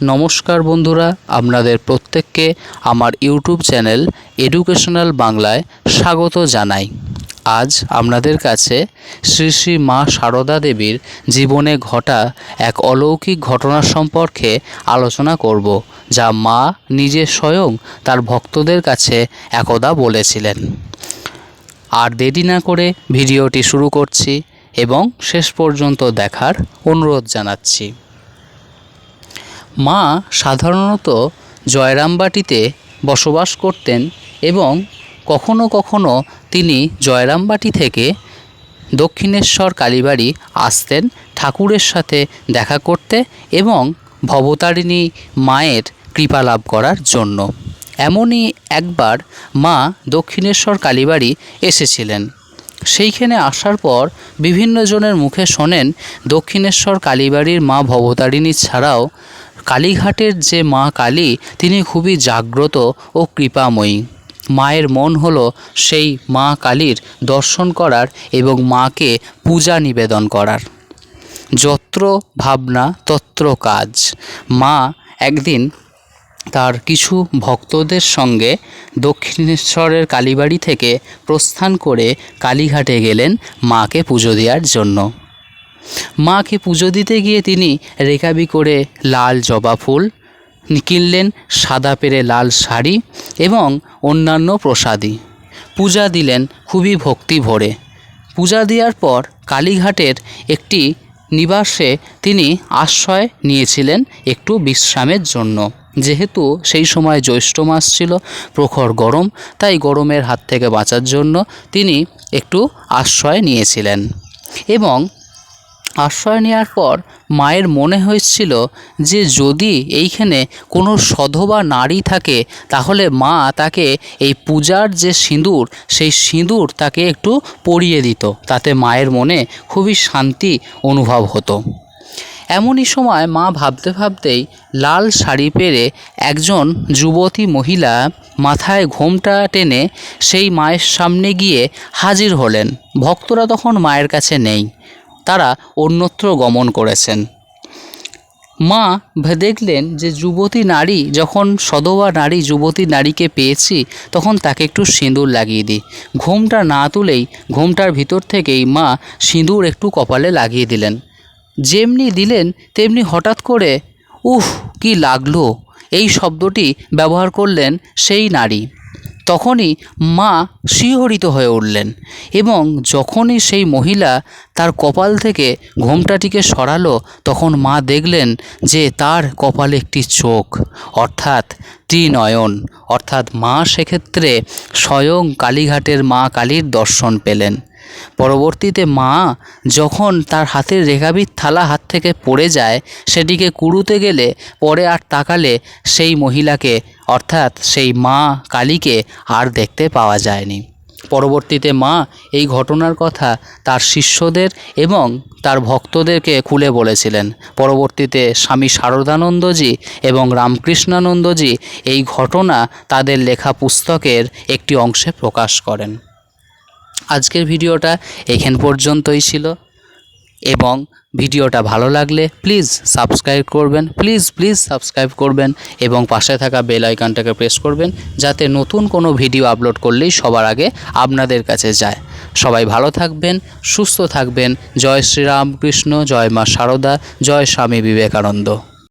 নমস্কার বন্ধুরা, আপনাদের প্রত্যেককে আমার ইউটিউব চ্যানেল এডুকেশনাল বাংলায় স্বাগত জানাই। আজ আপনাদের কাছে শ্রী শ্রী মা সারদা দেবীর জীবনে ঘটা এক অলৌকিক ঘটনা সম্পর্কে আলোচনা করব, যা মা নিজে স্বয়ং তার ভক্তদের কাছে একদা বলেছিলেন। আর দেরি না করে ভিডিওটি শুরু করছি এবং শেষ পর্যন্ত দেখার অনুরোধ জানাচ্ছি। মা সাধারণত জয়রামবাটিতে বসবাস করতেন এবং কখনো কখনো তিনি জয়রামবাটি থেকে দক্ষিণেশ্বর কালীবাড়ি আসতেন ঠাকুরের সাথে দেখা করতে এবং ভবতারিণী মায়ের কৃপা লাভ করার জন্য। এমনই একবার মা দক্ষিণেশ্বর কালীবাড়ি এসেছিলেন। সেইখানে আসার পর বিভিন্ন জনের মুখে শোনেন দক্ষিণেশ্বর কালীবাড়ির মা ভবতারিণী ছাড়াও কালীঘাটের যে মা কালী, তিনি খুবই জাগ্রত ও কৃপাময়ী। মায়ের মন হলো সেই মা কালীর দর্শন করার এবং মাকে পূজা নিবেদন করার। যত্র ভাবনা তত্র কাজ। মা একদিন তার কিছু ভক্তদের সঙ্গে দক্ষিণেশ্বরের কালীবাড়ি থেকে প্রস্থান করে কালীঘাটে গেলেন মাকে পুজো দেওয়ার জন্য। মাকে পুজো দিতে গিয়ে তিনি রেকাবি করে লাল জবা ফুল কিনলেন, সাদা পেরে লাল শাড়ি এবং অন্যান্য প্রসাদী পূজা দিলেন খুবই ভক্তি ভরে। পূজা দেওয়ার পর কালীঘাটের একটি নিবাসে তিনি আশ্রয় নিয়েছিলেন একটু বিশ্রামের জন্য। যেহেতু সেই সময় জ্যৈষ্ঠ মাস ছিল, প্রখর গরম, তাই গরমের হাত থেকে বাঁচার জন্য তিনি একটু আশ্রয় নিয়েছিলেন। এবং আশ্রয় নেওয়ার পর মায়ের মনে হয়েছিল যে যদি এইখানে কোনো সধবা নারী থাকে তাহলে মা তাকে এই পূজার যে সিঁদুর, সেই সিঁদুর তাকে একটু পরিয়ে দিত, তাতে মায়ের মনে খুবই শান্তি অনুভব হতো। এমনই সময় মা ভাবতে ভাবতেই লাল শাড়ি পরে একজন যুবতী মহিলা মাথায় ঘোমটা টেনে সেই মায়ের সামনে গিয়ে হাজির হলেন। ভক্তরা তখন মায়ের কাছে নেই, তারা অন্যত্র গমন করেছেন। মা দেখলেন যে যুবতী নারী, যখন সধবা নারী যুবতী নারীকে পেয়েছি তখন তাকে একটু সিঁদুর লাগিয়ে দিই। ঘোমটা না তুলেই ঘোমটার ভিতর থেকেই মা সিঁদুর একটু কপালে লাগিয়ে দিলেন। যেমনি দিলেন তেমনি হঠাৎ করে উফ কি লাগলো, এই শব্দটি ব্যবহার করলেন সেই নারী। তখনই মা শিহরিত হয়ে উঠলেন এবং যখনই সেই মহিলা তার কপাল থেকে ঘোমটাটিকে সরালো তখন মা দেখলেন যে তার কপালে একটি চোখ, অর্থাৎ ত্রিনয়ন, অর্থাৎ মা সেক্ষেত্রে স্বয়ং কালীঘাটের মা কালীর দর্শন পেলেন। পরবর্তীতে মা যখন তার হাতের রেখাবির থালা হাত থেকে পড়ে যায়, সেটিকে কুড়ুতে গেলে পরে আর তাকালে সেই মহিলাকে, অর্থাৎ সেই মা কালীকে আর দেখতে পাওয়া যায়নি। পরবর্তীতে মা এই ঘটনার কথা তার শিষ্যদের এবং তার ভক্তদেরকে খুলে বলেছিলেন। পরবর্তীতে স্বামী শারদানন্দজি এবং রামকৃষ্ণানন্দজি এই ঘটনা তাদের লেখা পুস্তকের একটি অংশে প্রকাশ করেন। আজকের ভিডিওটা এখান পর্যন্তই ছিল এবং ভিডিওটা ভালো লাগলে প্লিজ সাবস্ক্রাইব করবেন, প্লিজ সাবস্ক্রাইব করবেন এবং পাশে থাকা বেল আইকনটাকে প্রেস করবেন যাতে নতুন কোনো ভিডিও আপলোড করলেই সবার আগে আপনাদের কাছে যায়। সবাই ভালো থাকবেন, সুস্থ থাকবেন। জয় শ্রীরামকৃষ্ণ, জয় মা সারদা, জয় স্বামী বিবেকানন্দ।